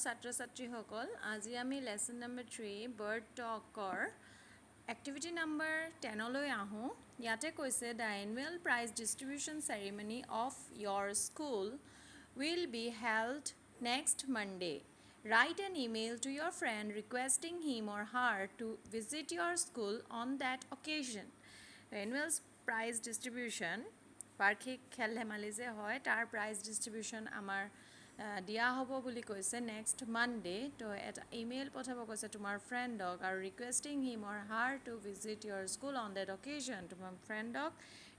ছাত্ৰ ছাত্ৰীসকল আজি আমি লেসন নম্বৰ 3 বাৰ্ড টকৰ এক্টিভিটি নম্বৰ 10 লৈ আহোঁ ইয়াতে কৈছে the annual prize distribution ceremony of your school will be held next Monday. Write an email to your friend requesting him or her to visit your school on that occasion. Annual prize distribution বাৰ্ষিক খেল ধেমালি যে হয় তাৰ prize distribution আমাৰ দিয়া হ'ব বুলি কৈছে নেক্সট মানডে তো এটা ইমেইল পঠাব কৈছে তোমাৰ ফ্ৰেণ্ডক আৰু requesting him or her to visit your school on that occasion তোমাৰ ফ্ৰেণ্ডক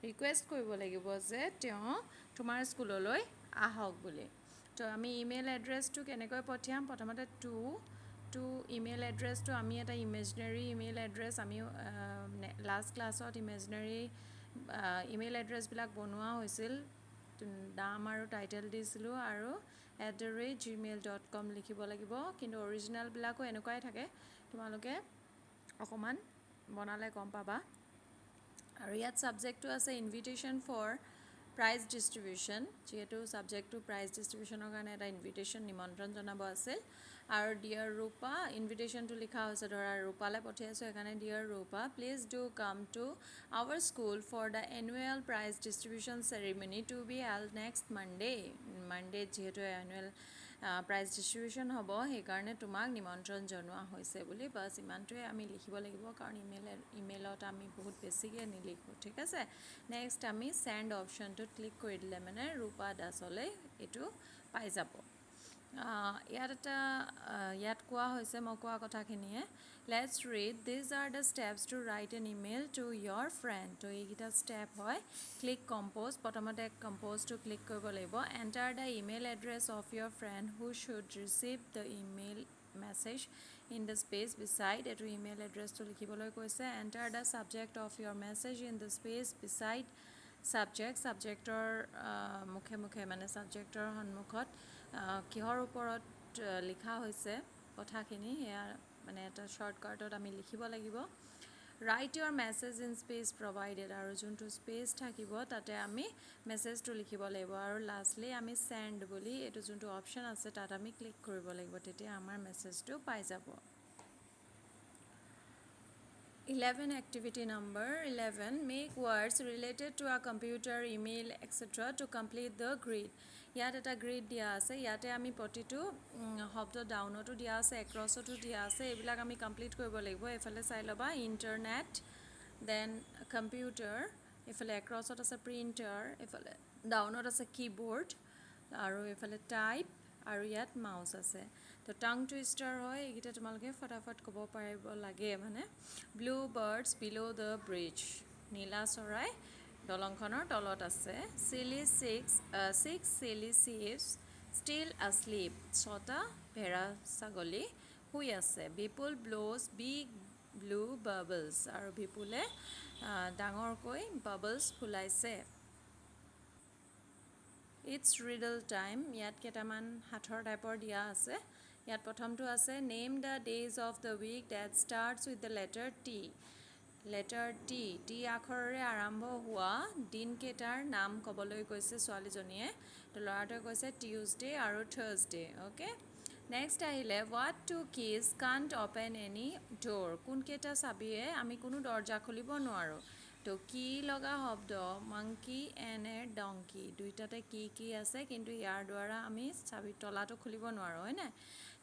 ৰিকুৱেষ্ট কৰিব লাগিব যে তেওঁ তোমাৰ স্কুললৈ আহক বুলি তো আমি ইমেইল এড্ৰেছটো কেনেকৈ পঠিয়াম প্ৰথমতে টু ইমেইল এড্ৰেছটো আমি এটা ইমেজিনেৰী ইমেইল এড্ৰেছ আমি লাষ্ট ক্লাছত ইমেজিনেৰী ইমেইল এড্ৰেছবিলাক বনোৱা হৈছিল নাম আৰু টাইটেল দিছিলোঁ আৰু @gmail.com লিখিব লাগিব কিন্তু অৰিজিনেলবিলাকো এনেকুৱাই থাকে তোমালোকে অকণমান বনালে গম পাবা আৰু ইয়াত ছাবজেক্টটো আছে ইনভিটেশ্যন ফৰ প্ৰাইজ ডিষ্ট্ৰিবিউশ্যন যিহেতু ছাবজেক্টটো প্ৰাইজ ডিষ্ট্ৰিবিউশ্যনৰ কাৰণে এটা ইনভিটেশ্যন নিমন্ত্ৰণ জনাব আছিল আৰু ডিয়াৰ ৰূপা ইনভিটেশ্যনটো লিখা হৈছে ধৰা ৰূপালৈ পঠিয়াইছোঁ সেইকাৰণে dear Rupa please do come to our school for the annual prize distribution ceremony to be held next Monday যিহেতু এনুৱেল প্ৰাইজ ডিষ্ট্ৰিবিউশ্যন হ'ব সেইকাৰণে তোমাক নিমন্ত্ৰণ জনোৱা হৈছে বুলি বাছ ইমানটোৱে আমি লিখিব লাগিব কাৰণ ইমেইলত আমি বহুত বেছিকৈ নিলিখোঁ ঠিক আছে নেক্সট আমি চেণ্ড অপশ্যনটোত ক্লিক কৰি দিলে মানে ৰূপা দাসলৈ এইটো পাই যাব ইয়াত কোৱা হৈছে মই কোৱা কথাখিনিয়ে let's read these are the steps to write an email to your friend তো এইকেইটা ষ্টেপ হয় ক্লিক কম্প'জ প্ৰথমতে কম্প'জটো ক্লিক কৰিব লাগিব enter the email address of your friend who should receive the email message in the space beside এইটো email এড্ৰেছটো লিখিবলৈ কৈছে enter the subject of your message in the space beside ছাবজেক্টৰ মুখে মুখে মানে ছাবজেক্টৰ সন্মুখত কিহৰ ওপৰত লিখা হৈছে কথাখিনি সেয়া মানে এটা শ্বৰ্টকাটত আমি লিখিব লাগিব write your message in space provided আৰু যোনটো স্পেচ থাকিব তাতে আমি মেছেজটো লিখিব লাগিব আৰু লাষ্টলি আমি চেণ্ড বুলি এইটো যোনটো অপশ্যন আছে তাত আমি ক্লিক কৰিব লাগিব তেতিয়া আমাৰ মেছেজটো পাই যাব 11 activity number 11 make words related to a computer email etc to complete the grid ইয়াত এটা গ্ৰিড দিয়া আছে ইয়াতে আমি প্ৰতিটো শব্দ ডাউনতো দিয়া আছে এক্ৰছতো দিয়া আছে এইবিলাক আমি কমপ্লিট কৰিব লাগিব এফালে চাই ল'বা ইণ্টাৰনেট দেন কম্পিউটাৰ এফালে এক্ৰছত আছে প্ৰিণ্টাৰ এফালে ডাউনত আছে কীবৰ্ড আৰু এফালে টাইপ আৰু ইয়াত মাউচ আছে তো টাং টুইষ্টাৰ হয় এইকেইটা তোমালোকে ফটাফট ক'ব পাৰিব লাগে মানে blue birds below the bridge নীলা চৰাই দলংখনৰ তলত আছে six silly sheep still asleep 6টা ভেড়া ছাগলী শুই আছে Bipul blows big blue bubbles আৰু বিপুলে ডাঙৰকৈ বাবলছ ফুলাইছে ইটছ ৰিডল টাইম ইয়াত কেইটামান সাঁথৰ টাইপৰ দিয়া আছে ইয়াত প্ৰথমটো আছে name the days of the week that starts with the letter T আখৰেৰে আৰম্ভ হোৱা দিনকেইটাৰ নাম ক'বলৈ কৈছে ছোৱালীজনীয়ে তো ল'ৰাটোৱে কৈছে টিউজডে আৰু থাৰ্ছডে অ'কে নেক্সট আহিলে what two keys can't open any door কোনকেইটা চাবিয়ে আমি কোনো দৰ্জা খুলিব নোৱাৰোঁ তো কি লগা শব্দ মাংকি এণ্ড এ ডংকি দুইটাতে কি আছে কিন্তু ইয়াৰ দ্বাৰা আমি চাবি তলাটো খুলিব নোৱাৰোঁ হয় নাই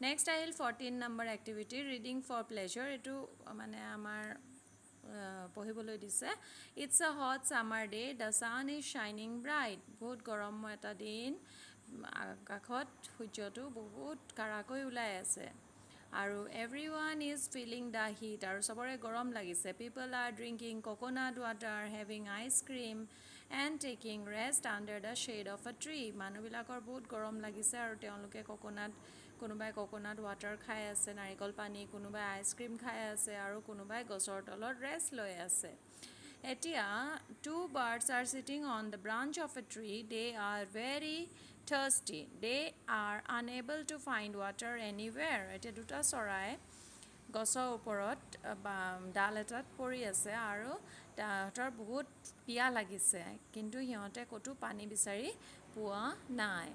নেক্সট আহিল 14 number activity reading for pleasure এইটো মানে আমাৰ পঢ়িবলৈ দিছে it's a hot summer day the sun is শ্বাইনিং ব্ৰাইট বহুত গৰম এটা দিন আকাশত সূৰ্যটো বহুত কাৰাকৈ ওলাই আছে আৰু everyone is feeling the heat আৰু চবৰে গৰম লাগিছে people are drinking coconut water having ice cream and taking rest under the shade of a tree মানুহবিলাকৰ বহুত গৰম লাগিছে আৰু তেওঁলোকে কোনোবাই কোকোনাট ৱাটাৰ খাই আছে নাৰিকল পানী কোনোবাই আইচক্ৰীম খাই আছে আৰু কোনোবাই গছৰ তলত ৰেষ্ট লৈ আছে এতিয়া two birds are sitting on the branch of a tree they are very thirsty they are unable to find water anywhere এতিয়া দুটা চৰাই গছৰ ওপৰত ডাল এটাত পৰি আছে আৰু তাহাঁতৰ বহুত পিয়াহ লাগিছে কিন্তু সিহঁতে ক'তো পানী বিচাৰি পোৱা নাই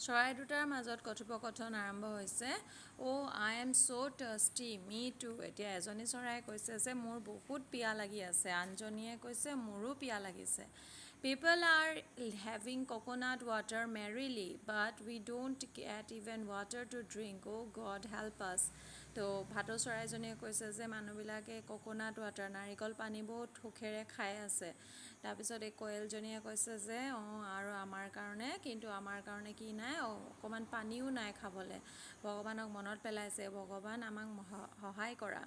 চৰাই দুটাৰ মাজত কথোপকথন আৰম্ভ হৈছে। I am so' thirsty me too. এতিয়া এজনী চৰাই কৈছে যে মোৰ বহুত পিয়াহ লাগি আছে, আনজনীয়ে কৈছে মোৰো পিয়াহ লাগিছে। People are having coconut water merrily but we don't get even water to drink. God help us. তো ভাটৌ চৰাইজনীয়ে কৈছে যে মানুহবিলাকে কোকোনাট ৱাটাৰ নাৰিকল পানী বহুত সুখেৰে খাই আছে। তাৰপিছত এই কোয়েলজনীয়ে কৈছে যে আৰু আমাৰ কাৰণে, কিন্তু আমাৰ কাৰণে কি নাই, অকণমান পানীও নাই খাবলৈ। ভগৱানক মনত পেলাইছে, ভগৱান আমাক সহায় কৰা।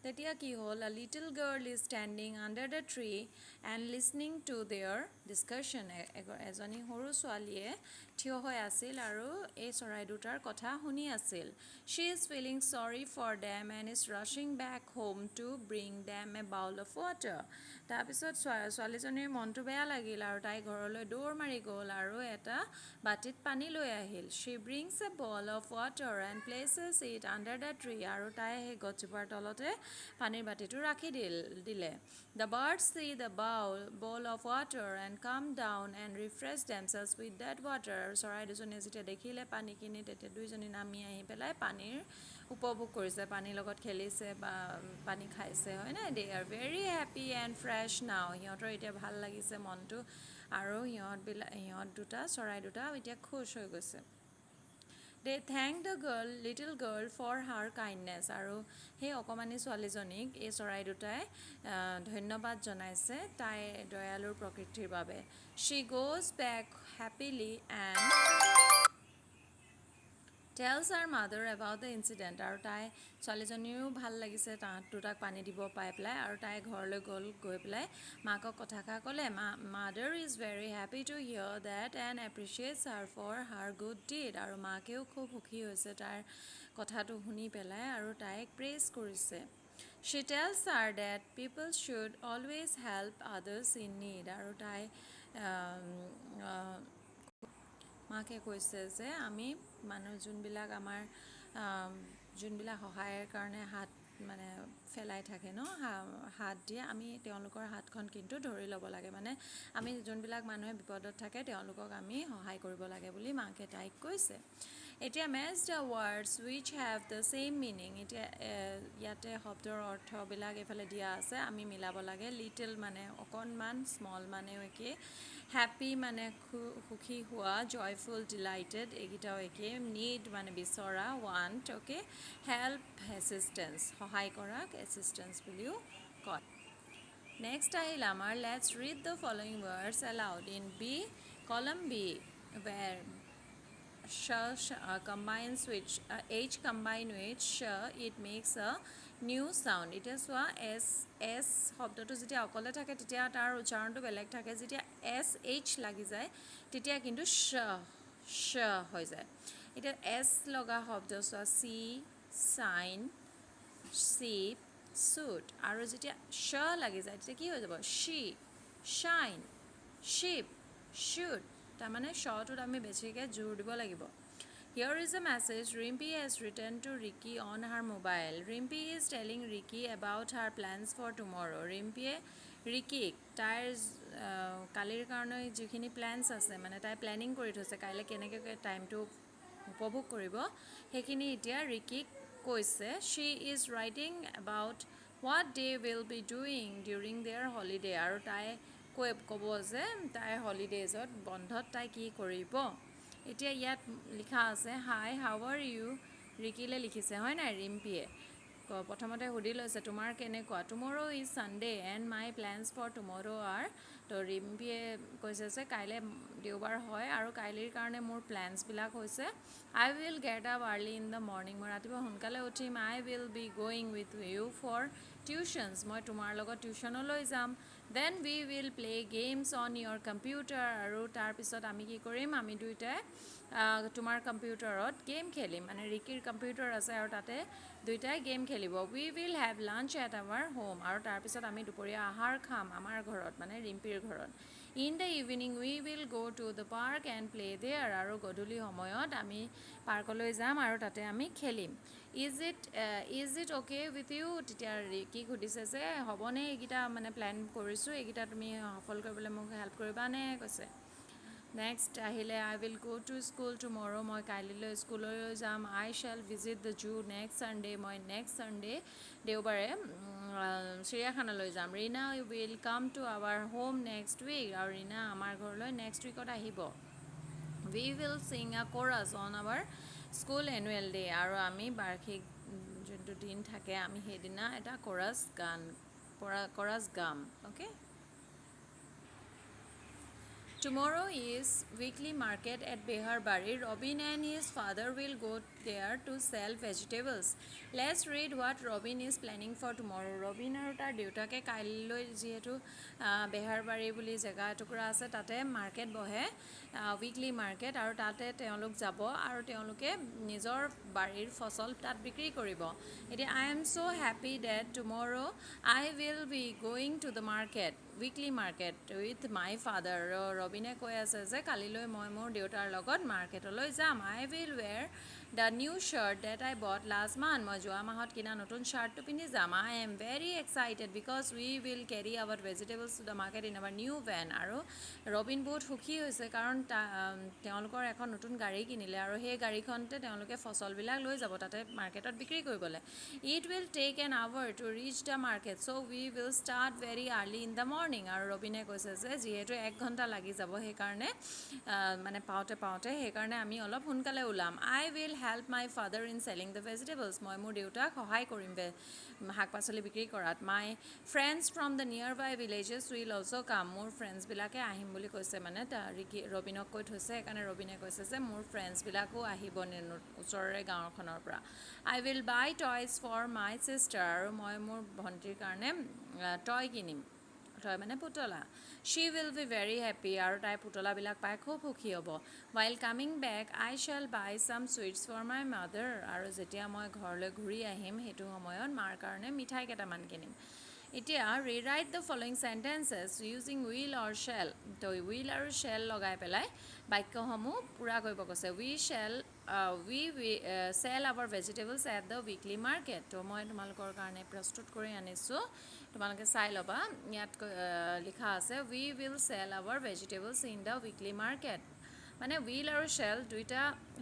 তেতিয়া কি হ'ল, a little girl is standing under the tree and listening to their discussion. এজনী সৰু ছোৱালীয়ে থিয় হৈ আছিল আৰু এই চৰাই দুটাৰ কথা শুনি আছিল। She is feeling sorry for them and is rushing back home to bring them a bowl of water. তাৰপিছত ছোৱালীজনীৰ মনটো বেয়া লাগিল আৰু তাই ঘৰলৈ দৌৰ মাৰি গ'ল আৰু এটা বাতিত পানী লৈ আহিল। She brings a bowl of water and places it under the tree. আৰু তাই সেই গছজোপাৰ তলতে পানীৰ বাতিটো ৰাখি দিলে। The birds see the bowl of water and come down and refresh themselves with that water. আৰু চৰাই দুজনীয়ে যেতিয়া দেখিলে পানীখিনি, তেতিয়া দুইজনী নামি আহি পেলাই পানীৰ উপভোগ কৰিছে, পানীৰ লগত খেলিছে বা পানী খাইছে, হয়নে? They are very happy and fresh now. সিহঁতৰ এতিয়া ভাল লাগিছে মনটো আৰু সিহঁত দুটা, চৰাই দুটা এতিয়া খুছ হৈ গৈছে। They thank the little girl for her kindness. আৰু সেই অকণমানি ছোৱালীজনীক এই চৰাই দুটাই ধন্যবাদ জনাইছে তাই দয়ালুৰ প্ৰকৃতিৰ বাবে। She goes back happily and tells her mother about the incident. আৰু তাই ছোৱালীজনীৰো ভাল লাগিছে তাহাঁত দুটাক পানী দিব পাই পেলাই, আৰু তাই ঘৰলৈ গৈ পেলাই মাকক কথাষাৰ ক'লে। Mother is very happy to hear that and appreciates her for her good deed. আৰু মাকেও খুব সুখী হৈছে তাইৰ কথাটো শুনি পেলাই আৰু তাইক প্ৰেইজ কৰিছে। She tells her that people should always help others in need. আৰু তাই মাকে কৈছে যে আমি যোনবিলাক আমাৰ যোনবিলাক সহায়ৰ কাৰণে হাত ফেলাই থাকে ন, হাত দিয়ে, আমি তেওঁলোকৰ হাতখন কিন্তু ধৰি ল'ব লাগে। আমি যোনবিলাক মানুহে বিপদত থাকে তেওঁলোকক আমি সহায় কৰিব লাগে বুলি মাকে তাইক কৈছে। এতিয়া match the words wish have the same meaning. এতিয়া ইয়াতে শব্দৰ অৰ্থবিলাক এইফালে দিয়া আছে, আমি মিলাব লাগে। লিটল মানে অকণমান, স্মল মানেও একে, হেপী মানে সুখী হোৱা, জয়ফুল, ডিলাইটেড এইকেইটাও একে, নিড মানে বিচৰা, ৱান্ট, অ'কে, হেল্প, এছিষ্টেঞ্চ, সহায় কৰাক এছিষ্টেঞ্চ বুলিও কয়। নেক্সট আহিল আমাৰ let's read the following words aloud in B, কলম B, where combines which H combine with sh, it makes a new sound. এতিয়া চোৱা, এছ শব্দটো যেতিয়া অকলে থাকে তেতিয়া তাৰ উচ্চাৰণটো বেলেগ থাকে, যেতিয়া SH লাগি যায় তেতিয়া কিন্তু শ হৈ যায়। এতিয়া এছ লগা শব্দ চোৱা, চি, চাইন, চিপ, চুট। আৰু যেতিয়া শ লাগি যায় তেতিয়া কি হৈ যাব, শি, শাইন, শিপ, শ্বুট। তাৰমানে শ্বটোত আমি বেছিকৈ জোৰ দিব লাগিব। Here is a message Rimpi has written to Ricky on her mobile. Rimpi is telling Ricky about her plans for tomorrow. ৰিম্পিয়ে ৰিকিক তাইৰ কালিৰ কাৰণে যিখিনি প্লেনছ আছে, তাই প্লেনিং কৰি থৈছে কাইলৈ কেনেকৈ টাইমটো উপভোগ কৰিব, সেইখিনি এতিয়া ৰিকিক কৈছে। She is writing about what they will be doing during their holiday. আৰু তাই ক'ব যে তাইৰ হলিডেজত, বন্ধত তাই কি কৰিব। এতিয়া ইয়াত লিখা আছে, হাই হাউ আৰ ইউ। ৰিকিলে লিখিছে, হয় নাই, ৰিম্পিয়ে প্ৰথমতে সুধি লৈছে তোমাৰ কেনেকুৱা। Tomorrow is Sunday and my plans for tomorrow are. তো ৰিম্পিয়ে কৈছে যে কাইলৈ দেওবাৰ হয় আৰু কাইলৈৰ কাৰণে মোৰ প্লেনছবিলাক হৈছে, I will get up early in the morning. মই ৰাতিপুৱা সোনকালে উঠিম। I will be going with you for tuitions. মই তোমাৰ লগত টিউশ্যনলৈ যাম। Then we will play games on your computer. আৰু তাৰপিছত আমি কি কৰিম, আমি দুয়োটাই তোমাৰ কম্পিউটাৰত গেম খেলিম। ৰিকিৰ কম্পিউটাৰ আছে আৰু তাতে দুয়োটাই গেম খেলিব। We will have lunch at our home. আৰু তাৰপিছত আমি দুপৰীয়া আহাৰ খাম আমাৰ ঘৰত, ৰিম্পিৰ ঘৰত। In the evening we will go' to the park and play there. আৰু গধূলি সময়ত আমি পাৰ্কলৈ যাম আৰু তাতে আমি খেলিম। Is it okay with you. তেতিয়া ৰিকিক সুধিছে যে হ'বনে এইকেইটা, প্লেন কৰিছোঁ এইকেইটা তুমি সফল কৰিবলৈ মোক হেল্প কৰিবানে, কৈছে। নেক্সট আহিলে I will go to school tomorrow, মই কাইলৈ স্কুললৈ যাম. I shall visit the zoo next Sunday, মই নেক্সট ছানডে দেওবাৰে চিৰিয়াখানালৈ যাম. Rina will come to our home next week, আৰু ৰীনা আমাৰ ঘৰলৈ নেক্সট উইকত আহিব. We will sing a chorus on our school annual day, আৰু আমি বাৰ্ষিক যোনটো দিন থাকে আমি সেইদিনা এটা chorus গাম. Okay. Tomorrow is weekly market at Beharbari. Robin and his father will go there to sell vegetables. Let's read what Robin is planning for tomorrow. Robin আৰু তাৰ দেউতাকে কাইলৈ যিহেতু বেহাৰবাৰী বুলি জেগা এটুকুৰা আছে তাতে মাৰ্কেট বহে, উইকলি মাৰ্কেট, আৰু তাতে তেওঁলোক যাব আৰু তেওঁলোকে নিজৰ বাৰীৰ ফচল তাত বিক্ৰী কৰিব. এতিয়া I am so happy that tomorrow I will be going to the market, weekly market with my father. ৰবিনে কৈ আছে যে কালিলৈ মই মোৰ দেউতাৰ লগত মাৰ্কেটলৈ যাম. I will wear the new shirt that I bought last month. মই যোৱা মাহত কিনা নতুন শ্বাৰ্টটো পিন্ধি যাম. I am very excited because we will carry our vegetables to the market in our new van. আৰু ৰবিন বহুত সুখী হৈছে কাৰণ তেওঁলোকৰ এখন নতুন গাড়ী কিনিলে আৰু সেই গাড়ীখনতে তেওঁলোকে ফচলবিলাক লৈ যাব তাতে মাৰ্কেটত বিক্ৰী কৰিবলৈ. It will take an hour to reach the market, so we will start very early in the morning. আৰু ৰবিনে কৈছে যে যিহেতু 1 ঘণ্টা লাগি যাব সেইকাৰণে মানে পাওঁতে সেইকাৰণে আমি অলপ সোনকালে ওলাম. I will help my father in selling the vegetables. মই মোৰ দেউতাক সহায় কৰিম শাক পাচলি বিক্ৰী কৰাত. My friends from the nearby villages will also come. মোৰ ফ্ৰেণ্ডছবিলাকে আহিম বুলি কৈছে, মানে ৰবিনক কৈ থৈছে, সেইকাৰণে ৰবিনে কৈছে যে মোৰ ফ্ৰেণ্ডছবিলাকো আহিব ওচৰৰে গাঁওখনৰ পৰা. I will buy toys for my sister. আৰু মই মোৰ ভণ্টিৰ কাৰণে টয় কিনিম. টয় মানে পুতলা. She will be very happy. আৰু তাই পুতলাবিলাক পাই খুব সুখী হ'ব. While coming back, I shall buy some sweets for my mother. আৰু যেতিয়া মই ঘৰলৈ ঘূৰি আহিম সেইটো সময়ত মাৰ কাৰণে মিঠাই কেইটামান কিনিম. এতিয়া rewrite the following sentences using will or shall. তো উইল আৰু শ্বেল লগাই পেলাই বাক্যসমূহ পূৰা কৰিব কৈছে. We sell our vegetables at the weekly market. তো মই তোমালোকৰ কাৰণে প্ৰস্তুত কৰি আনিছোঁ, তোমালোকে চাই ল'বা. ইয়াত লিখা আছে we will sell our vegetables in the weekly market. মানে উইল আৰু শ্বেল দুইটা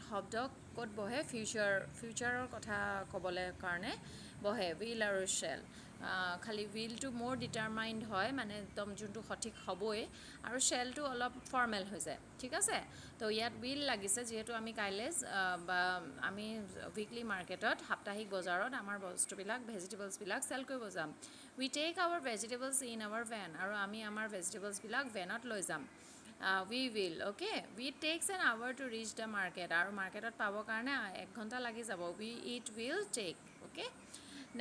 শব্দ ক'ত বহে, ফিউচাৰৰ কথা ক'বলৈ কাৰণে বহে উইল আৰু শ্বেল. খালি উইলটো মোৰ ডিটাৰমাইণ্ড হয়, মানে একদম যোনটো সঠিক হ'বই, আৰু শ্বেলটো অলপ ফৰ্মেল হৈ যায়. ঠিক আছে, তো ইয়াত উইল লাগিছে যিহেতু আমি কাইলৈ বা আমি উইকলি মাৰ্কেটত সাপ্তাহিক বজাৰত আমাৰ বস্তুবিলাক ভেজিটেবলছবিলাক চেল কৰিব যাম. We take our vegetables in our van. আৰু আমি আমাৰ ভেজিটেবলছবিলাক ভেনত লৈ যাম. We will, okay. It takes an hour to reach the market. আৰু মাৰ্কেটত পাবৰ কাৰণে 1 ঘণ্টা লাগি যাব. It will take, okay.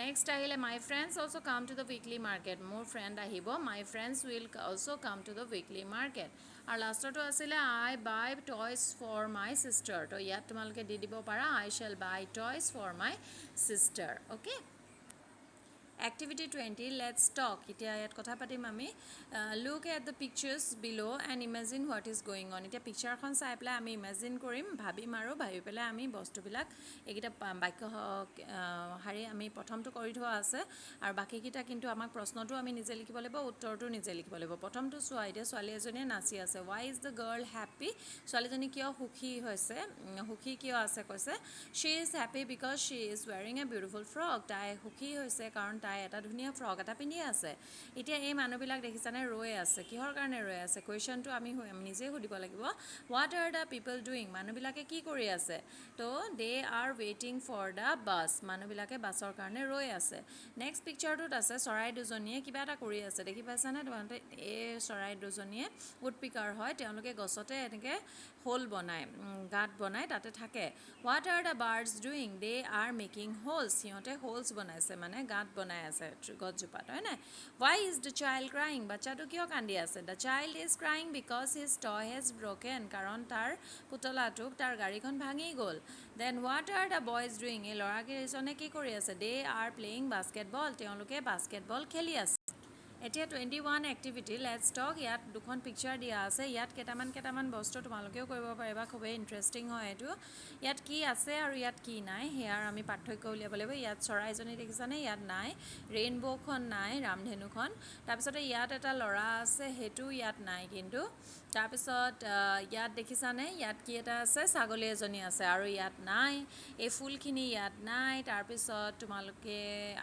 Next আহিলে my friends also come to the weekly market. মোৰ ফ্ৰেণ্ড আহিব. My friends will also come to the weekly market. আৰু লাষ্টৰটো আছিলে I buy toys for my sister. তো ইয়াত তোমালোকে দি দিব পাৰা I shall buy toys for my sister, okay. Activity 20, let's talk. এতিয়া ইয়াত কথা পাতিম আমি. Look at the pictures below and imagine what is going on. এতিয়া পিকচাৰখন চাই পেলাই আমি ইমেজিন কৰিম, ভাবিম, আৰু ভাবি পেলাই আমি বস্তুবিলাক এইকেইটা বাক্য হাৰি আমি প্ৰথমটো কৰি থোৱা আছে, আৰু বাকীকেইটা কিন্তু আমাক প্ৰশ্নটো আমি নিজে লিখিব লাগিব, উত্তৰটো নিজে লিখিব লাগিব. প্ৰথমটো চোৱা, এতিয়া ছোৱালী এজনীয়ে নাচি আছে. Why is the girl happy? ছোৱালীজনী কিয় সুখী হৈছে, সুখী কিয় আছে কৈছে. She is happy because she is wearing a beautiful frock. তাই সুখী হৈছে কাৰণ তাই এটা ধুনীয়া ফ্ৰক এটা পিন্ধি আছে. এতিয়া এই মানুহবিলাক দেখিছানে ৰৈ আছে, কিহৰ কাৰণে ৰৈ আছে? কুৱেশ্যনটো আমি নিজে সুধিব লাগিব. What are the people doing? মানুহবিলাকে কি কৰি আছে? তো they are waiting for the bus. মানুহবিলাকে বাছৰ কাৰণে ৰৈ আছে. নেক্সট পিকচাৰটোত আছে চৰাই দুজনীয়ে কিবা এটা কৰি আছে, দেখি পাইছানে তোমালোকে? এই চৰাই দুজনীয়ে উডপিকাৰ হয়, তেওঁলোকে গছতে এনেকৈ হোল বনায়, গাঁত বনায়, তাতে থাকে. What are the birds doing? They are making holes. সিহঁতে হোলছ বনাইছে, মানে গাঁত বনাই আছে গছজোপাত, হয় নাই? Why is the child crying? বাচ্চাটো কিয় কান্দি আছে? The child is crying because his toy has broken. কাৰণ তাৰ পুতলাটোক তাৰ গাড়ীখন ভাঙি গ'ল. Then what are the boys doing? এই ল'ৰাকেইজনে কি কৰি আছে? They are playing basketball. তেওঁলোকে বাস্কেটবল খেলি আছে. এতিয়া 21 এক্টিভিটি লেটছ টক ইয়াত দুখন পিকচাৰ দিয়া আছে ইয়াত কেইটামান বস্তু তোমালোকেও কৰিব পাৰিবা খুবেই ইণ্টাৰেষ্টিং হয় এইটো ইয়াত কি আছে আৰু ইয়াত কি নাই সেয়াৰ আমি পাৰ্থক্য উলিয়াব লাগিব ইয়াত চৰাইজনী দেখিছানে ইয়াত নাই ৰেইনব'খন নাই ৰামধেনুখন তাৰপিছতে ইয়াত এটা ল'ৰা আছে সেইটো ইয়াত নাই কিন্তু তাৰপিছত ইয়াত দেখিছানে ইয়াত কি এটা আছে ছাগলী এজনী আছে আৰু ইয়াত নাই এই ফুলখিনি ইয়াত নাই তাৰপিছত তোমালোকে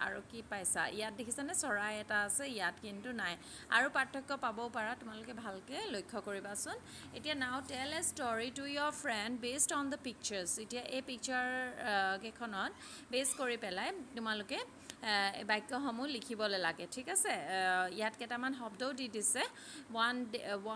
আৰু কি পাইছা ইয়াত দেখিছানে চৰাই এটা আছে ইয়াত কিন্তু নাই আৰু পাৰ্থক্য পাবও পাৰা তোমালোকে ভালকৈ লক্ষ্য কৰিবাচোন এতিয়া now tell a story to your friend based on the pictures এতিয়া এই পিকচাৰ কেইখনত বেছ কৰি পেলাই তোমালোকে বাক্যসমূহ লিখিবলৈ লাগে ঠিক আছে ইয়াত কেইটামান শব্দও দি দিছে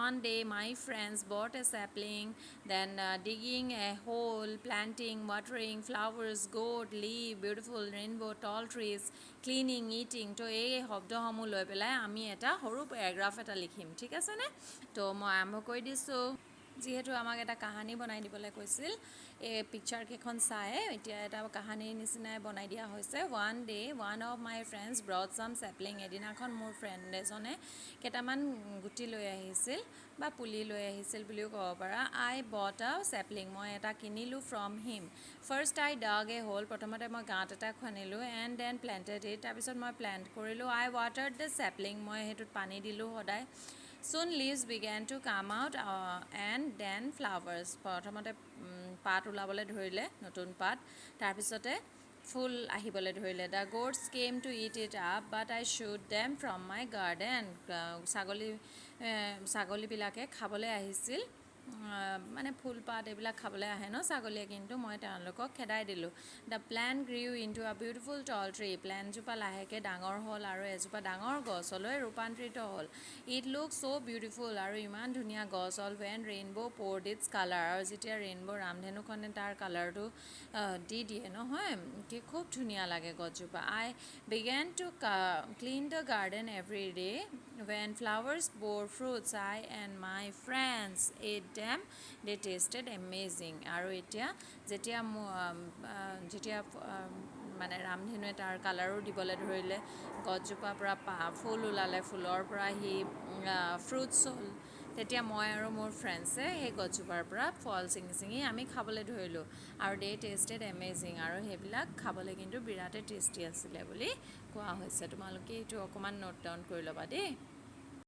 one day my friends bought a sapling then digging a hole planting watering flowers goat leaf beautiful rainbow tall trees cleaning eating তো এই শব্দসমূহ লৈ পেলাই আমি এটা সৰু পেৰাগ্ৰাফ এটা লিখিম ঠিক আছে নে তো মই আৰম্ভ কৰি দিছোঁ যিহেতু আমাক এটা কাহানী বনাই দিবলৈ কৈছিল এই পিকচাৰ কেইখন চাই এতিয়া এটা কাহানীৰ নিচিনাই বনাই দিয়া হৈছে one day one of my friends brought some sapling এদিনাখন মোৰ ফ্ৰেণ্ড এজনে কেইটামান গুটি লৈ আহিছিল বা পুলি লৈ আহিছিল বুলিও ক'ব পাৰা I bought a sapling মই এটা কিনিলোঁ from him first I dug a hole প্ৰথমতে মই গাঁত এটা খান্দিলোঁ and then planted it তাৰপিছত মই প্লেণ্ট কৰিলোঁ I watered the sapling মই সেইটোত পানী দিলোঁ সদায় soon leaves began to come out and then flowers প্ৰথমতে পাত ওলাবলৈ ধৰিলে নতুন পাত তাৰপিছতে ফুল আহিবলৈ ধৰিলে the goats came to eat it up but I shooed them from my garden ছাগলীবিলাকে খাবলৈ আহিছিল মানে ফুলপাত এইবিলাক খাবলৈ আহে ন ছাগলীয়ে কিন্তু মই তেওঁলোকক খেদাই দিলোঁ the plant grew into a beautiful tall tree প্লেণ্টজোপা লাহেকৈ ডাঙৰ হ'ল আৰু এজোপা ডাঙৰ গছলৈ ৰূপান্তৰিত হ'ল it looked so beautiful আৰু ইমান ধুনীয়া গছ হ'ল when rainbow poured its color আৰু যেতিয়া ৰেইনবো ৰামধেনুখনে তাৰ কালাৰটো দি দিয়ে নহয় কি খুব ধুনীয়া লাগে গছজোপা I began to clean the garden every day when flowers bore fruits I and my friends ate them they tasted amazing আৰু এতিয়া যেতিয়া মানে ৰামধেনুৱে তাৰ কালাৰো দিবলৈ ধৰিলে গছজোপাৰ পৰা ফুল ওলালে ফুলৰ পৰা সি ফ্ৰুটছ হ'ল তেতিয়া মই আৰু মোৰ ফ্ৰেণ্ডছে সেই গছজোপাৰ পৰা ফল ছিঙি আমি খাবলৈ ধৰিলোঁ আৰু দে টেষ্টেড এমেজিং আৰু সেইবিলাক খাবলৈ কিন্তু বিৰাটেই টেষ্টি আছিলে বুলি কোৱা হৈছে তোমালোকে এইটো অকণমান নোট ডাউন কৰি ল'বা দেই